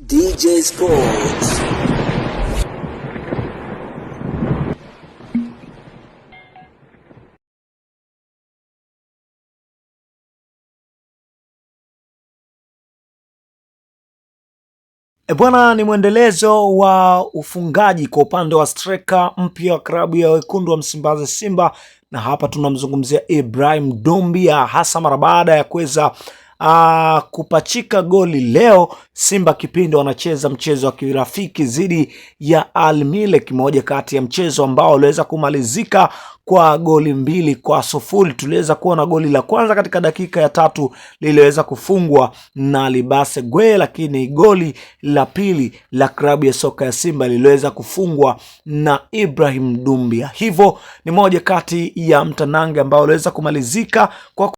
DJ Sports. Bwana, ni mwendelezo wa ufungaji kwa upande wa striker mpya wa klabu ya wekundu wa Msimbazi Simba, na hapa tunamzungumzia Ibrahim Doumbia, hasa mara baada ya kuweza kupachika goli leo Simba kipindi wanacheza mchezo wa kirafiki dhidi ya Al Merreikh, moja kati ya mchezo ambao uliweza kumalizika kwa goli 2-0. Tuliweza kuona goli la kwanza katika dakika ya 3 liliweza kufungwa na Libase Gwe, lakini goli la pili la klabu ya soka ya Simba liliweza kufungwa na Ibrahim Doumbia. Hivyo ni moja kati ya mtanange ambao uliweza kumalizika kwa